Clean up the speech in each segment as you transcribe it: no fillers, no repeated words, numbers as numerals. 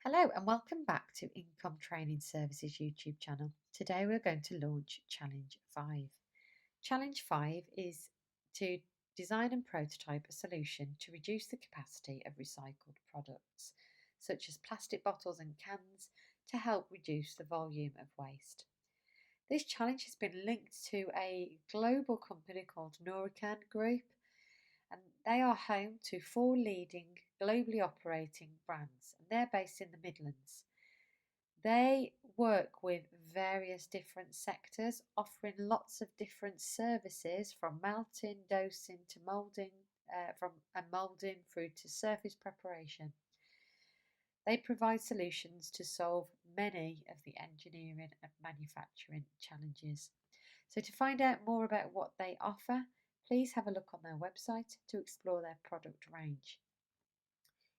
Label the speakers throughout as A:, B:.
A: Hello and welcome back to In-Comm Training Services YouTube channel. Today we're going to launch Challenge 5. Challenge 5 is to design and prototype a solution to reduce the capacity of recycled products, such as plastic bottles and cans, to help reduce the volume of waste. This challenge has been linked to a global company called Norican Group, and they are home to 4 leading globally operating brands, and they're based in the Midlands. They work with various different sectors, offering lots of different services from melting, dosing to moulding, from moulding through to surface preparation. They provide solutions to solve many of the engineering and manufacturing challenges. So to find out more about what they offer, please have a look on their website to explore their product range.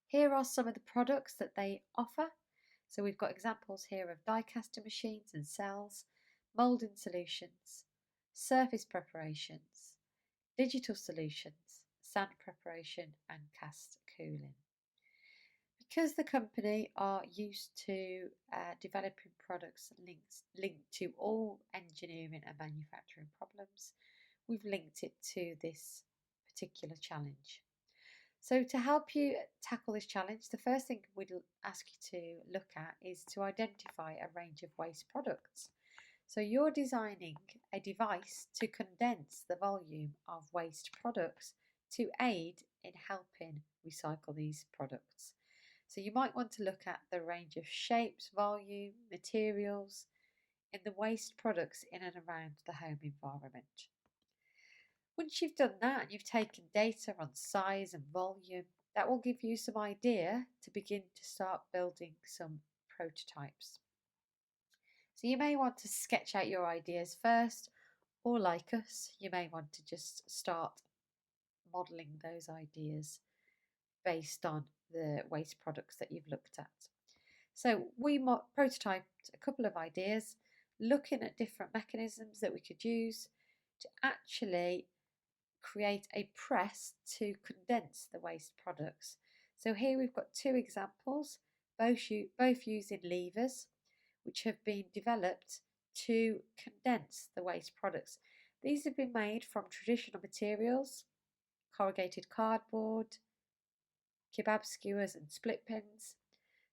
A: Here are some of the products that they offer. So we've got examples here of die casting machines and cells, moulding solutions, surface preparations, digital solutions, sand preparation and cast cooling. Because the company are used to developing products linked to all engineering and manufacturing problems, we've linked it to this particular challenge. So to help you tackle this challenge, the first thing we'd ask you to look at is to identify a range of waste products. So you're designing a device to condense the volume of waste products to aid in helping recycle these products. So you might want to look at the range of shapes, volume, materials in the waste products in and around the home environment. Once you've done that and you've taken data on size and volume, that will give you some idea to begin to start building some prototypes. So you may want to sketch out your ideas first, or like us, you may want to just start modelling those ideas based on the waste products that you've looked at. So we prototyped a couple of ideas, looking at different mechanisms that we could use to actually create a press to condense the waste products. So here we've got 2 examples, both using levers, which have been developed to condense the waste products. These have been made from traditional materials, corrugated cardboard, kebab skewers and split pins.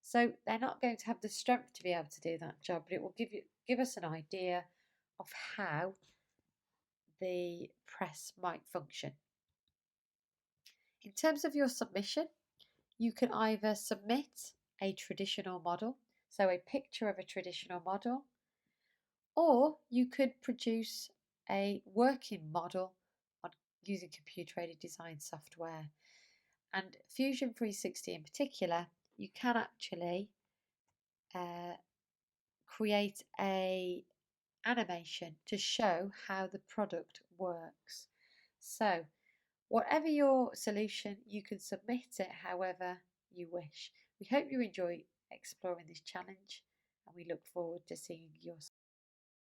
A: So they're not going to have the strength to be able to do that job, but it will give us an idea of how the press might function. In terms of your submission, you can either submit a traditional model, so a picture of a traditional model, or you could produce a working model using computer-aided design software. And Fusion 360 in particular, you can actually create a animation to show how the product works. So whatever your solution, you can submit it however you wish. We hope you enjoy exploring this challenge, and we look forward to seeing your